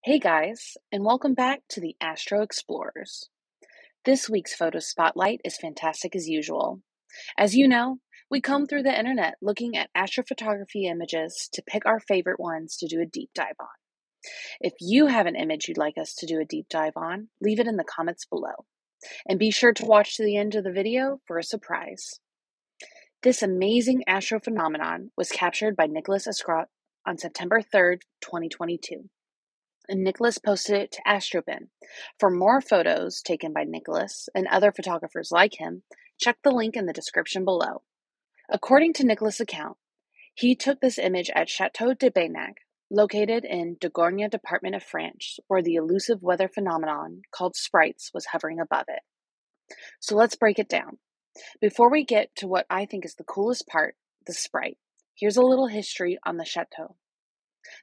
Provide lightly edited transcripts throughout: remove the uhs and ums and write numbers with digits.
Hey guys, and welcome back to the Astro Explorers. This week's photo spotlight is fantastic as usual. As you know, we comb through the internet looking at astrophotography images to pick our favorite ones to do a deep dive on. If you have an image you'd like us to do a deep dive on, leave it in the comments below. And be sure to watch to the end of the video for a surprise. This amazing astrophenomenon was captured by Nicholas Escrot on September 3rd, 2022. And Nicholas posted it to Astrobin. For more photos taken by Nicholas and other photographers like him, check the link in the description below. According to Nicholas' account, he took this image at Chateau de Baynac, located in Dordogne department of France, where the elusive weather phenomenon called Sprites was hovering above it. So let's break it down. Before we get to what I think is the coolest part, the Sprite, here's a little history on the chateau.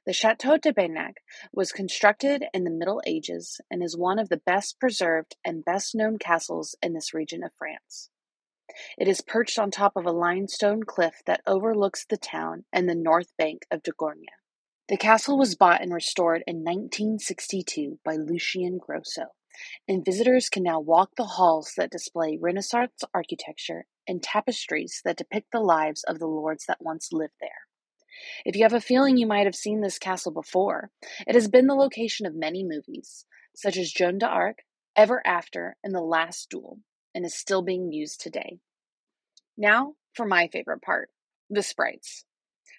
The Chateau de Baynac was constructed in the Middle Ages and is one of the best preserved and best known castles in this region of France. It is perched on top of a limestone cliff that overlooks the town and the north bank of Dordogne. The castle was bought and restored in 1962 by Lucien Grosso, and visitors can now walk the halls that display Renaissance architecture and tapestries that depict the lives of the lords that once lived there. If you have a feeling you might have seen this castle before, it has been the location of many movies, such as Joan d'Arc, Ever After, and The Last Duel, and is still being used today. Now, for my favorite part, the Sprites.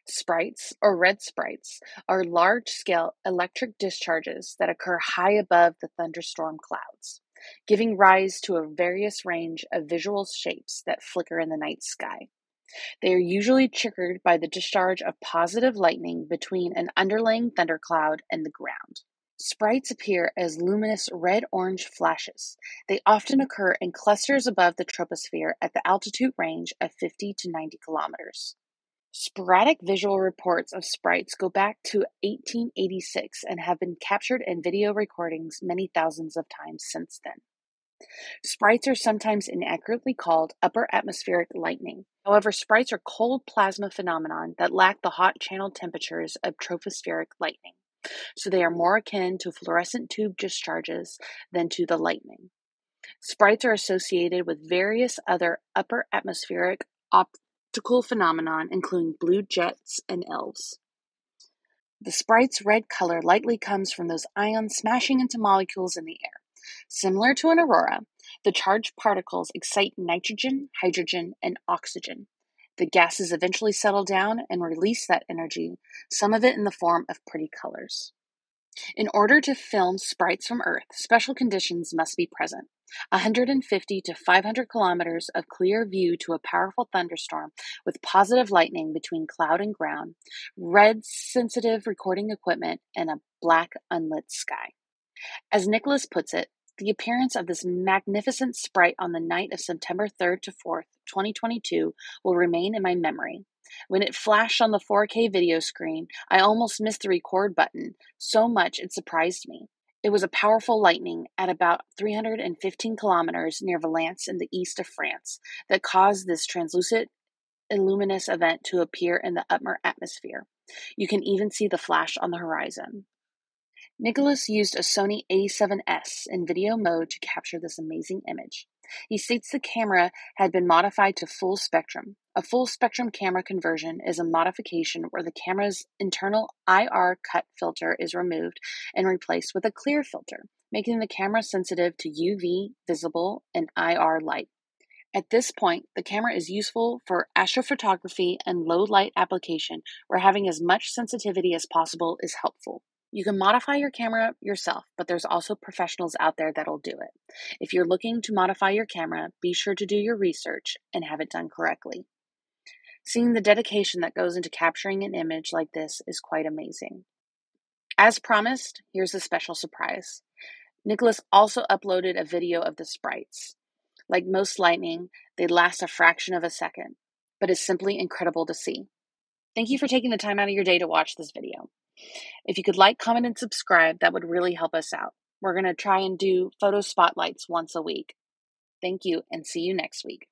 Sprites, or red sprites, are large-scale electric discharges that occur high above the thunderstorm clouds, giving rise to a various range of visual shapes that flicker in the night sky. They are usually triggered by the discharge of positive lightning between an underlying thundercloud and the ground. Sprites appear as luminous red-orange flashes. They often occur in clusters above the troposphere at the altitude range of 50 to 90 kilometers. Sporadic visual reports of sprites go back to 1886 and have been captured in video recordings many thousands of times since then. Sprites are sometimes inaccurately called upper atmospheric lightning. However, sprites are cold plasma phenomenon that lack the hot channel temperatures of tropospheric lightning, so they are more akin to fluorescent tube discharges than to the lightning. Sprites are associated with various other upper atmospheric optical phenomenon, including blue jets and elves. The sprite's red color likely comes from those ions smashing into molecules in the air. Similar to an aurora, the charged particles excite nitrogen, hydrogen, and oxygen. The gases eventually settle down and release that energy, some of it in the form of pretty colors. In order to film sprites from Earth, special conditions must be present. 150 to 500 kilometers of clear view to a powerful thunderstorm with positive lightning between cloud and ground, red-sensitive recording equipment, and a black unlit sky. As Nicholas puts it, the appearance of this magnificent sprite on the night of September 3rd to 4th, 2022 will remain in my memory. When it flashed on the 4K video screen, I almost missed the record button, so much it surprised me. It was a powerful lightning at about 315 kilometers near Valence in the east of France that caused this translucent, luminous event to appear in the upper atmosphere. You can even see the flash on the horizon. Nicholas used a Sony A7S in video mode to capture this amazing image. He states the camera had been modified to full spectrum. A full spectrum camera conversion is a modification where the camera's internal IR cut filter is removed and replaced with a clear filter, making the camera sensitive to UV, visible, and IR light. At this point, the camera is useful for astrophotography and low light application where having as much sensitivity as possible is helpful. You can modify your camera yourself, but there's also professionals out there that'll do it. If you're looking to modify your camera, be sure to do your research and have it done correctly. Seeing the dedication that goes into capturing an image like this is quite amazing. As promised, here's a special surprise. Nicholas also uploaded a video of the sprites. Like most lightning, they last a fraction of a second, but is simply incredible to see. Thank you for taking the time out of your day to watch this video. If you could like, comment, and subscribe, that would really help us out. We're going to try and do photo spotlights once a week. Thank you, and see you next week.